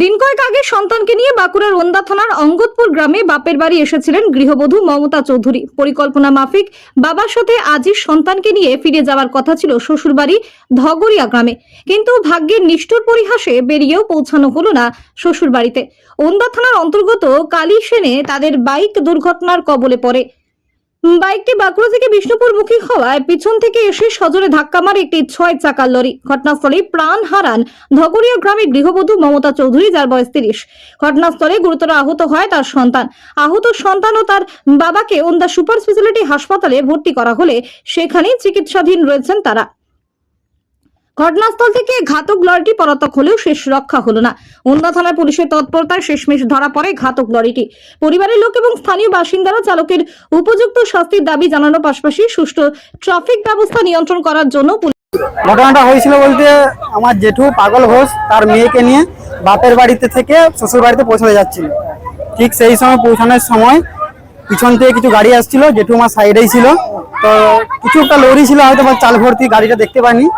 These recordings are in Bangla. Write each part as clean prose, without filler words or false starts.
দিন কয়েক আগে সন্তানকে নিয়ে বাঁকুড়ার ওন্দা থানার অঙ্গদপুর গ্রামে বাপের বাড়ি এসেছিলেন গৃহবধূ মমতা চৌধুরী। পরিকল্পনা মাফিক বাবার সাথে আজই সন্তানকে নিয়ে ফিরে যাওয়ার কথা ছিল শ্বশুরবাড়ি ধগরিয়া গ্রামে, কিন্তু ভাগ্যের নিষ্ঠুর পরিহাসে বেরিয়েও পৌঁছানো হলো না শ্বশুরবাড়িতে। ওন্দা থানার অন্তর্গত কালীসেনে তাদের বাইক দুর্ঘটনার কবলে পড়ে। বাইকটি বাঁকুড়া থেকে বিষ্ণুপুর মুখী হওয়ায় পিছন থেকে এসে সজোরে ধাক্কা মারে একটি 6 চাকার লরি। ঘটনাস্থলে প্রাণ হারান ধগরিয়া গ্রামের গৃহবধূ মমতা চৌধুরী, যার বয়স 30। ঘটনাস্থলে গুরুতর আহত হয় তার সন্তান। আহত সন্তান ও তার বাবাকে ওন্দা সুপার স্পেশালিটি হাসপাতালে ভর্তি করা হলে সেখানেই চিকিৎসাধীন রয়েছেন তারা। ঘটনাস্থল থেকে ঘাতক লরিটি পলাতক হলেও শেষ রক্ষা হলো না। ওন্দা থানার পুলিশের তৎপরতায় শেষমেশ ধরা পড়ে ঘাতক লরিটি। পরিবারের লোক এবং স্থানীয় বাসিন্দারা চালকের উপযুক্ত শাস্তির দাবি জানানোর পাশাপাশি সুষ্ঠু ট্রাফিক ব্যবস্থা নিয়ন্ত্রণ করার জন্য ঘটনাটা হয়েছিল বলতে, আমার জেঠু পাগল ঘোষ তার মেয়েকে নিয়ে বাপের বাড়িতে থেকে শ্বশুর বাড়িতে পৌঁছাতে যাচ্ছিল। ঠিক সেই সময় পৌঁছানোর সময় পিছন থেকে কিছু গাড়ি আসছিল, জেঠু আমার সাইডেই ছিল। তো কিছু একটা লরি ছিল, হয়তো বা চাল ভর্তি, গাড়িটা দেখতে পাইনি।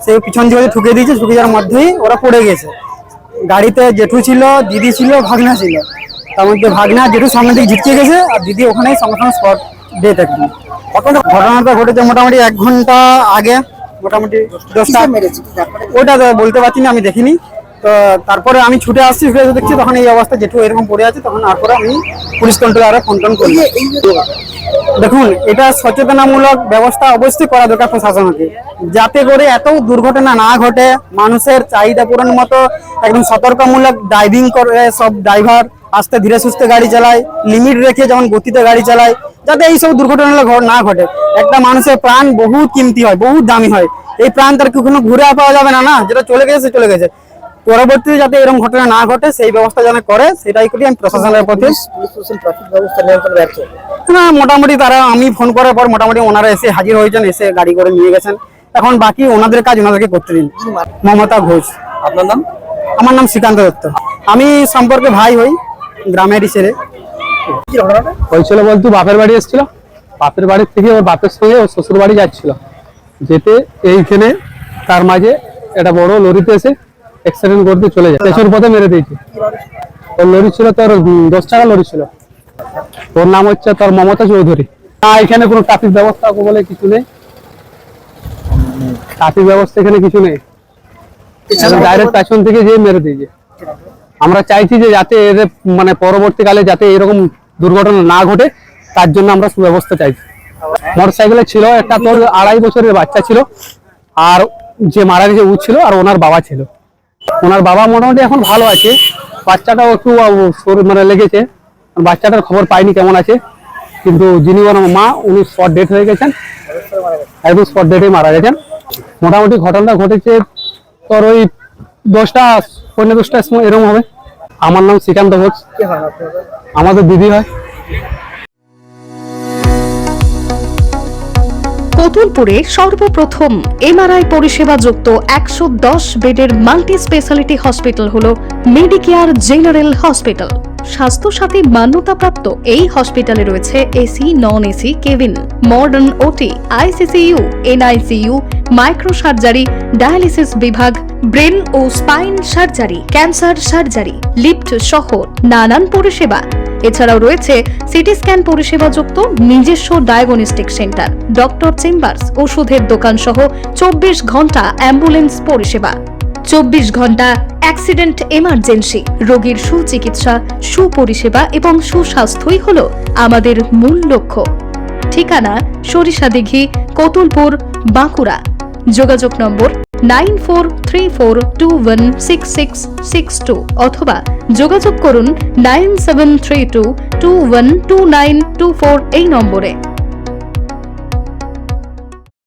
সেই পিছন দিকে ঠুকে দিয়েছে, ঠুকে যাওয়ার মধ্যেই ওরা পড়ে গেছে। গাড়িতে জেঠু ছিল, দিদি ছিল, ভাগনা ছিল। তার মধ্যে ভাগনা জেঠু সামনে দিকে ঝিটকে গেছে, আর দিদি ওখানেই সঙ্গে সঙ্গে স্পট ডেথ। একদম ঘটনাটা ঘটেছে মোটামুটি 1 ঘন্টা আগে, মোটামুটি 10টা। ওটা বলতে পারছি না, আমি দেখিনি। তো তারপরে আমি ছুটে আসছি, ছুটে এসে দেখছি তখন এই অবস্থা, জেঠু এরকম পড়ে আছে। তখন তারপরে আমি পুলিশ কন্ট্রোলারে ফোন করি। দেখুন, এটা সচেতনামূলক ব্যবস্থা অবশ্যই করা দরকার প্রশাসনকে, যাতে করে এত দুর্ঘটনা না ঘটে। মানুষের চাহিদা পূরণ মতো একদম সতর্কমূলক ড্রাইভিং করে সব ড্রাইভার, আস্তে ধীরে সুস্থে গাড়ি চালায়, লিমিট রেখে যেমন গতিতে গাড়ি চালায়, যাতে এইসব দুর্ঘটনা না ঘটে। একটা মানুষের প্রাণ বহুত কিমতি হয়, বহুত দামি হয়। এই প্রাণ তার কখনো ঘুরে পাওয়া যাবে না, না, যেটা চলে গেছে চলে গেছে। পরবর্তীতে যাতে এরকম ঘটনা না ঘটে সেই ব্যবস্থা যেন করে, সেটাই করি আমি প্রশাসনের প্রতি। না, মোটামুটি তারা, আমি ফোন করার পর মোটামুটি ওনারা এসে হাজির হয়েছেন, এসে গাড়ি করে নিয়ে গেছেন। এখন বাকি ওনাদের কাজ ওনাদেরকে করতে দিন। মমতা ঘোষ। আপনার নাম? আমার নাম শ্রীকান্ত দত্ত। আমি সম্পর্কে ভাই হই, গ্রামের ছেলে। হয়েছিল বলতে বাপের বাড়ি এসেছিল, বাপের বাড়ি থেকে ওর বাপের সঙ্গে ওর শ্বশুর বাড়ি যাচ্ছিল। যেতে এইখানে তার মাঝে একটা বড় লরিতে এসে অ্যাক্সিডেন্ট করতে চলে যায়, পেছন পথে মেরে দিয়েছে। ওর লরি ছিল তোর 10 টাকা লরি ছিল। ওর নাম হচ্ছে তোর মমতা চৌধুরী। এখানে কোনো ট্রাফিক ব্যবস্থা বলে কিছু নেই, ট্রাফিক ব্যবস্থা এখানে কিছু নেই। ডাইরেক্ট পেছন থেকে যে মেরে দিয়েছে। আমরা চাইছি যে যাতে এর মানে পরবর্তীকালে যাতে এরকম দুর্ঘটনা না ঘটে, তার জন্য আমরা সুব্যবস্থা চাইছি। মোটরসাইকেলে ছিল একটা তোর 2.5 বছরের বাচ্চা ছিল, আর যে মারা গেছে ও ছিল, আর ওনার বাবা ছিল। ওনার বাবা মোটামুটি এখন ভালো আছে, বাচ্চাটাও একটু মানে লেগেছে। বাচ্চাটার খবর পাইনি কেমন আছে, কিন্তু যিনি ওনার মা উনি স্পট ডেথ হয়ে গেছেন, একদম স্পট ডেথে মারা গেছেন। মোটামুটি ঘটনাটা ঘটেছে তোর ওই 10টা পৌনে 10টার সময় এরকম হবে। আমার নাম শ্রীকান্ত ঘোষ, আমাদের দিদি হয়। কতুলপুরে সর্বপ্রথম এমআরআই পরিষেবা যুক্ত 110 বেডের মাল্টি স্পেশালিটি হসপিটাল হলো মেডিকেয়ার জেনারেল হসপিটাল। স্বাস্থ্যসাথী মান্যতাপ্রাপ্ত এই হসপিটালে রয়েছে AC, non AC cabin, modern OT, ICCU, NICU, micro surgery, dialysis বিভাগ, ব্রেন ও spine surgery, cancer surgery, lift সহ নানান পরিষেবা। এছাড়াও রয়েছে সিটি স্ক্যান পরিষেবা যুক্ত নিজস্ব ডায়াগনস্টিক সেন্টার, ডক্টর চেম্বার্স, ওষুধের দোকান সহ 24 ঘন্টা অ্যাম্বুলেন্স পরিষেবা। 24 ঘন্টা অ্যাক্সিডেন্ট এমার্জেন্সি। রোগীর সুচিকিৎসা, সুপরিষেবা এবং সুস্বাস্থ্যই হলো আমাদের মূল লক্ষ্য। ঠিকানা সরিষাদিঘি, কতুলপুর, বাঁকুড়া। যোগাযোগ নম্বর 9434216662 অথবা যোগাযোগ করুন 9732212924 এই নম্বরে।